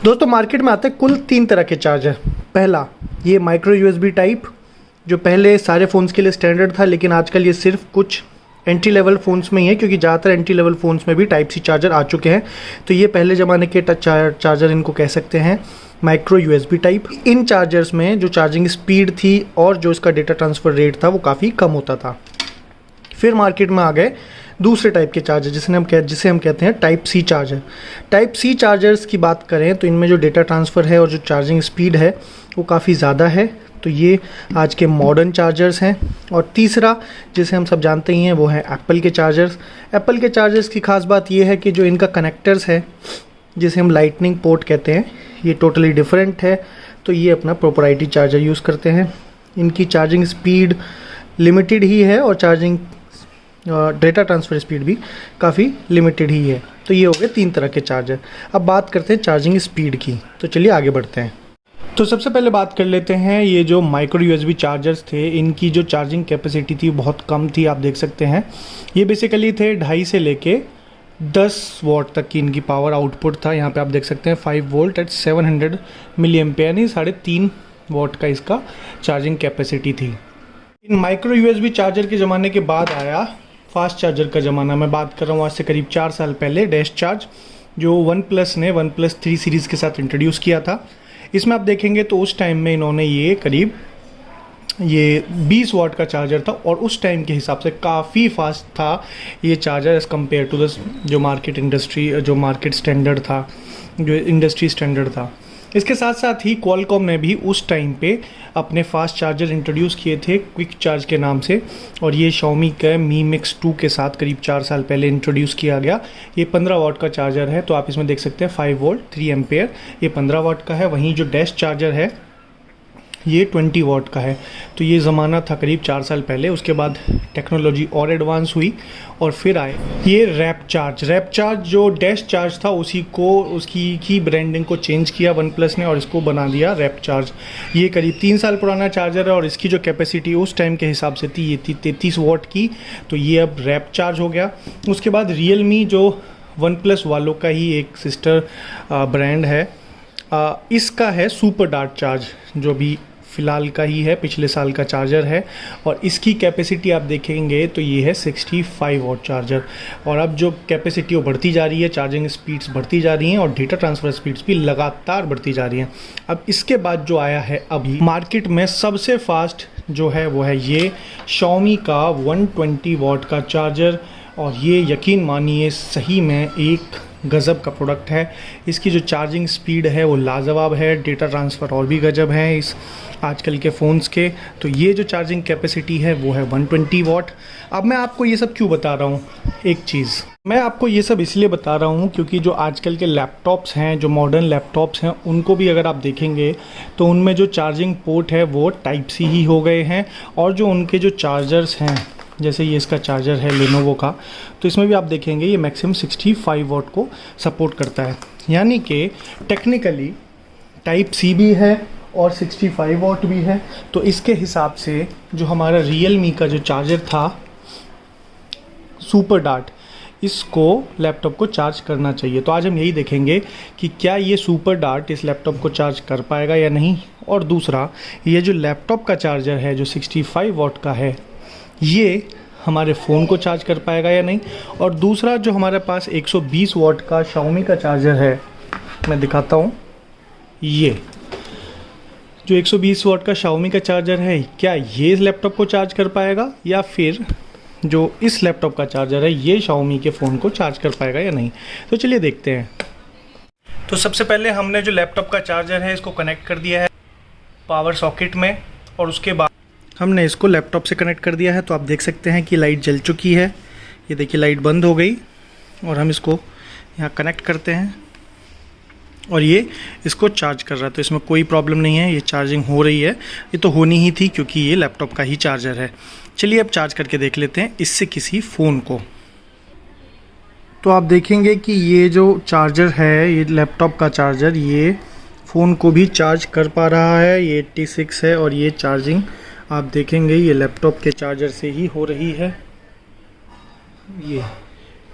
दोस्तों मार्केट में आते हैं कुल 3 तरह के चार्जर। पहला ये माइक्रो यूएसबी टाइप, जो पहले सारे फ़ोन्स के लिए स्टैंडर्ड था, लेकिन आजकल ये सिर्फ कुछ एंट्री लेवल फ़ोन्स में ही है, क्योंकि ज़्यादातर एंट्री लेवल फ़ोन्स में भी टाइप सी चार्जर आ चुके हैं। तो ये पहले ज़माने के चार्जर इनको कह सकते हैं, माइक्रो यूएसबी टाइप। इन चार्जर्स में जो चार्जिंग स्पीड थी और जो इसका डेटा ट्रांसफ़र रेट था वो काफ़ी कम होता था। फिर मार्केट में आ गए दूसरे टाइप के चार्जर जिसे हम कहते हैं type C charger. Type C chargers की बात करें तो इनमें जो डेटा ट्रांसफ़र है और जो चार्जिंग स्पीड है वो काफ़ी ज़्यादा है। तो ये आज के मॉडर्न चार्जर्स हैं। और तीसरा जिसे हम सब जानते ही हैं वो है एप्पल के चार्जर्स। एप्पल के चार्जर्स की ख़ास बात ये है कि जो इनका कनेक्टर्स है, जिसे हम लाइटनिंग पोर्ट कहते हैं, ये टोटली डिफरेंट है। तो ये अपना प्रोप्राइटरी चार्जर यूज़ करते हैं। इनकी चार्जिंग स्पीड लिमिटेड ही है और चार्जिंग डेटा ट्रांसफ़र स्पीड भी काफ़ी लिमिटेड ही है। तो ये हो गए 3 तरह के चार्जर। अब बात करते हैं चार्जिंग स्पीड की। तो चलिए आगे बढ़ते हैं। तो सबसे पहले बात कर लेते हैं, ये जो माइक्रो यूएसबी चार्जर्स थे इनकी जो चार्जिंग कैपेसिटी थी बहुत कम थी। आप देख सकते हैं ये बेसिकली थे 2.5 से लेके 10 वॉट तक की इनकी पावर आउटपुट था। यहाँ पे आप देख सकते हैं 5 वोल्ट एट 700 मिली एम्पेयर, यानी 3.5 वॉट का इसका चार्जिंग कैपेसिटी थी। इन माइक्रो यूएसबी चार्जर के ज़माने के बाद आया फास्ट चार्जर का ज़माना। मैं बात कर रहा हूँ आज से करीब 4 साल पहले, डैश चार्ज, जो OnePlus ने OnePlus 3 सीरीज़ के साथ इंट्रोड्यूस किया था। इसमें आप देखेंगे तो उस टाइम में इन्होंने ये करीब 20 वॉट का चार्जर था और उस टाइम के हिसाब से काफ़ी फास्ट था ये charger as compare to the जो मार्केट स्टैंडर्ड था, जो इंडस्ट्री स्टैंडर्ड था। इसके साथ साथ ही क्वालकॉम ने भी उस टाइम पे अपने फास्ट चार्जर इंट्रोड्यूस किए थे क्विक चार्ज के नाम से, और ये Xiaomi के Mi Mix 2 के साथ करीब 4 साल पहले इंट्रोड्यूस किया गया। ये 15 वॉट का चार्जर है। तो आप इसमें देख सकते हैं 5 वोल्ट 3 एम्पेयर, ये 15 वॉट का है। वहीं जो डैश चार्जर है ये 20 वॉट का है। तो ये ज़माना था करीब 4 साल पहले। उसके बाद टेक्नोलॉजी और एडवांस हुई और फिर आए ये रैप चार्ज जो डैश चार्ज था उसकी ब्रांडिंग को चेंज किया OnePlus ने और इसको बना दिया रैप चार्ज। ये करीब 3 साल पुराना चार्जर है और इसकी जो कैपेसिटी उस टाइम के हिसाब से थी ये थी 33 वॉट की। तो ये अब रैप चार्ज हो गया। उसके बाद Realme जो OnePlus वालों का ही एक सिस्टर ब्रांड है, इसका है सुपर डार्ट चार्ज, जो भी फ़िलहाल का ही है, पिछले साल का चार्जर है। और इसकी कैपेसिटी आप देखेंगे तो ये है 65 वॉट चार्जर। और अब जो कैपेसिटी वो बढ़ती जा रही है, चार्जिंग स्पीड्स बढ़ती जा रही हैं और डेटा ट्रांसफ़र स्पीड्स भी लगातार बढ़ती जा रही हैं। अब इसके बाद जो आया है अभी मार्केट में सबसे फास्ट जो है वो है ये Xiaomi का 120 वॉट का चार्जर। और ये यकीन मानिए सही में एक गज़ब का प्रोडक्ट है। इसकी जो चार्जिंग स्पीड है वो लाजवाब है, डेटा ट्रांसफ़र और भी गज़ब है इस आजकल के फ़ोन्स के। तो ये जो चार्जिंग कैपेसिटी है वो है 120 वॉट। अब मैं आपको ये सब क्यों बता रहा हूँ, एक चीज़ मैं आपको ये सब इसलिए बता रहा हूँ क्योंकि जो आजकल के लैपटॉप्स हैं, जो मॉडर्न लैपटॉप्स हैं, उनको भी अगर आप देखेंगे तो उनमें जो चार्जिंग पोर्ट है वो टाइप सी ही हो गए हैं। और जो उनके जो चार्जर्स हैं, जैसे ये इसका चार्जर है Lenovo का, तो इसमें भी आप देखेंगे ये मैक्सिमम 65 वॉट को सपोर्ट करता है। यानी कि टेक्निकली टाइप सी भी है और 65 वॉट भी है। तो इसके हिसाब से जो हमारा Realme का जो चार्जर था सुपर डार्ट, इसको लैपटॉप को चार्ज करना चाहिए। तो आज हम यही देखेंगे कि क्या ये सुपर डार्ट इस लैपटॉप को चार्ज कर पाएगा या नहीं। और दूसरा, ये जो लैपटॉप का चार्जर है जो 65 वॉट का है, ये हमारे फ़ोन को चार्ज कर पाएगा या नहीं। और दूसरा, जो हमारे पास 120 वॉट का Xiaomi का चार्जर है, मैं दिखाता हूँ, ये जो 120 वॉट का Xiaomi का चार्जर है, क्या ये इस लैपटॉप को चार्ज कर पाएगा, या फिर जो इस लैपटॉप का चार्जर है ये Xiaomi के फ़ोन को चार्ज कर पाएगा या नहीं। तो चलिए देखते हैं। तो सबसे पहले हमने जो लैपटॉप का चार्जर है इसको कनेक्ट कर दिया है पावर सॉकेट में, और उसके बाद हमने इसको लैपटॉप से कनेक्ट कर दिया है। तो आप देख सकते हैं कि लाइट जल चुकी है। ये देखिए लाइट बंद हो गई और हम इसको यहाँ कनेक्ट करते हैं और ये इसको चार्ज कर रहा है। तो इसमें कोई प्रॉब्लम नहीं है, ये चार्जिंग हो रही है। ये तो होनी ही थी क्योंकि ये लैपटॉप का ही चार्जर है। चलिए अब चार्ज करके देख लेते हैं इससे किसी फ़ोन को। तो आप देखेंगे कि ये जो चार्जर है, ये लैपटॉप का चार्जर, ये फ़ोन को भी चार्ज कर पा रहा है। ये 86 है और ये चार्जिंग आप देखेंगे ये लैपटॉप के चार्जर से ही हो रही है।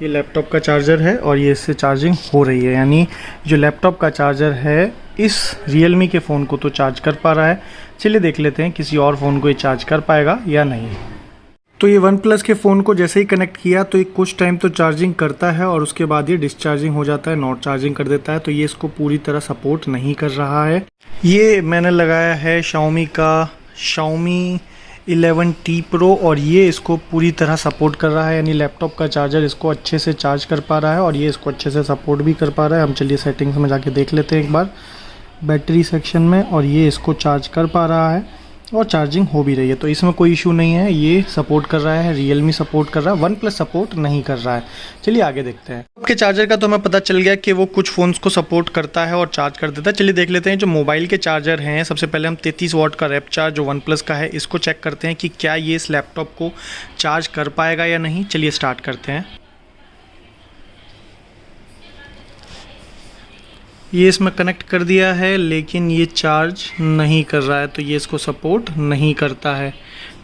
ये लैपटॉप का चार्जर है और ये इससे चार्जिंग हो रही है, यानी जो लैपटॉप का चार्जर है इस Realme के फ़ोन को तो चार्ज कर पा रहा है। चलिए देख लेते हैं किसी और फ़ोन को ये चार्ज कर पाएगा या नहीं। तो ये OnePlus के फ़ोन को जैसे ही कनेक्ट किया तो ये कुछ टाइम तो चार्जिंग करता है और उसके बाद ये डिस्चार्जिंग हो जाता है, नॉट चार्जिंग कर देता है। तो ये इसको पूरी तरह सपोर्ट नहीं कर रहा है। ये मैंने लगाया है Xiaomi का Xiaomi 11T Pro और ये इसको पूरी तरह सपोर्ट कर रहा है, यानी लैपटॉप का चार्जर इसको अच्छे से चार्ज कर पा रहा है और ये इसको अच्छे से सपोर्ट भी कर पा रहा है। हम चलिए सेटिंग्स में जाके देख लेते हैं एक बार बैटरी सेक्शन में, और ये इसको चार्ज कर पा रहा है और चार्जिंग हो भी रही है। तो इसमें कोई इशू नहीं है, ये सपोर्ट कर रहा है, Realme सपोर्ट कर रहा है, OnePlus सपोर्ट नहीं कर रहा है। चलिए आगे देखते हैं। आपके चार्जर का तो हमें पता चल गया कि वो कुछ फ़ोन्स को सपोर्ट करता है और चार्ज कर देता है। चलिए देख लेते हैं जो मोबाइल के चार्जर हैं। सबसे पहले हम 33 वाट का रैप चार्ज जो OnePlus का है इसको चेक करते हैं कि क्या ये इस लैपटॉप को चार्ज कर पाएगा या नहीं। चलिए स्टार्ट करते हैं। ये इसमें कनेक्ट कर दिया है लेकिन ये चार्ज नहीं कर रहा है, तो ये इसको सपोर्ट नहीं करता है।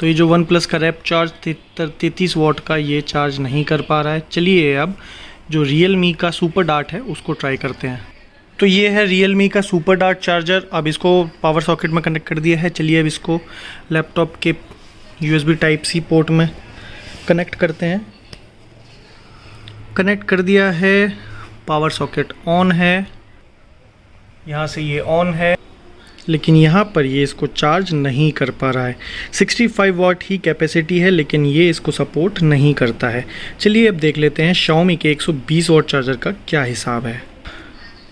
तो ये जो OnePlus का रैप चार्ज 33 वाट का ये चार्ज नहीं कर पा रहा है। चलिए अब जो Realme का सुपर डार्ट है उसको ट्राई करते हैं। तो ये है Realme का सुपर डार्ट चार्जर। अब इसको पावर सॉकेट में कनेक्ट कर दिया है। चलिए अब इसको लैपटॉप के USB Type-C पोर्ट में कनेक्ट करते हैं। कनेक्ट कर दिया है, पावर सॉकेट ऑन है, यहाँ से ये ऑन है, लेकिन यहाँ पर ये इसको चार्ज नहीं कर पा रहा है। 65 वाट ही कैपेसिटी है लेकिन ये इसको सपोर्ट नहीं करता है। चलिए अब देख लेते हैं Xiaomi के 120 वाट चार्जर का क्या हिसाब है।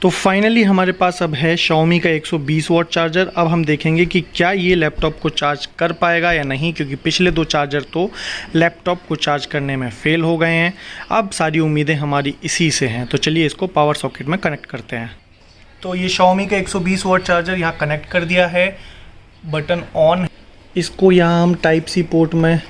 तो फाइनली हमारे पास अब है Xiaomi का 120 वाट चार्जर। अब हम देखेंगे कि क्या ये लैपटॉप को चार्ज कर पाएगा या नहीं, क्योंकि पिछले 2 चार्जर तो लैपटॉप को चार्ज करने में फेल हो गए हैं। अब सारी उम्मीदें हमारी इसी से हैं। तो चलिए इसको पावर सॉकेट में कनेक्ट करते हैं। तो ये Xiaomi का 120 वाट चार्जर यहाँ कनेक्ट कर दिया है, बटन ऑन। इसको यहाँ हम Type-C पोर्ट में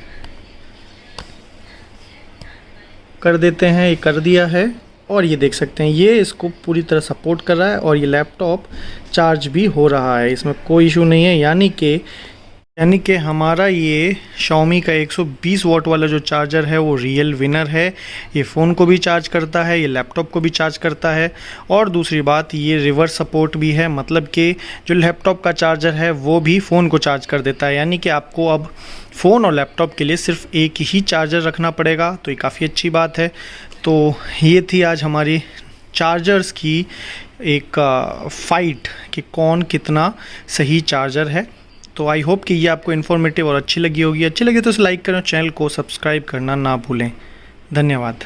कर देते हैं, ये कर दिया है और ये देख सकते हैं ये इसको पूरी तरह सपोर्ट कर रहा है और ये लैपटॉप चार्ज भी हो रहा है, इसमें कोई इशू नहीं है। यानी कि हमारा ये Xiaomi का 120 वाट वाला जो चार्जर है वो रियल विनर है। ये फ़ोन को भी चार्ज करता है, ये लैपटॉप को भी चार्ज करता है और दूसरी बात ये रिवर्स सपोर्ट भी है, मतलब कि जो लैपटॉप का चार्जर है वो भी फ़ोन को चार्ज कर देता है। यानी कि आपको अब फ़ोन और लैपटॉप के लिए सिर्फ एक ही चार्जर रखना पड़ेगा, तो ये काफ़ी अच्छी बात है। तो ये थी आज हमारी चार्जर्स की एक फ़ाइट कि कौन कितना सही चार्जर है। तो आई होप कि ये आपको इन्फॉर्मेटिव और अच्छी लगी होगी। अच्छी लगी तो इसे लाइक करें, चैनल को सब्सक्राइब करना ना भूलें। धन्यवाद।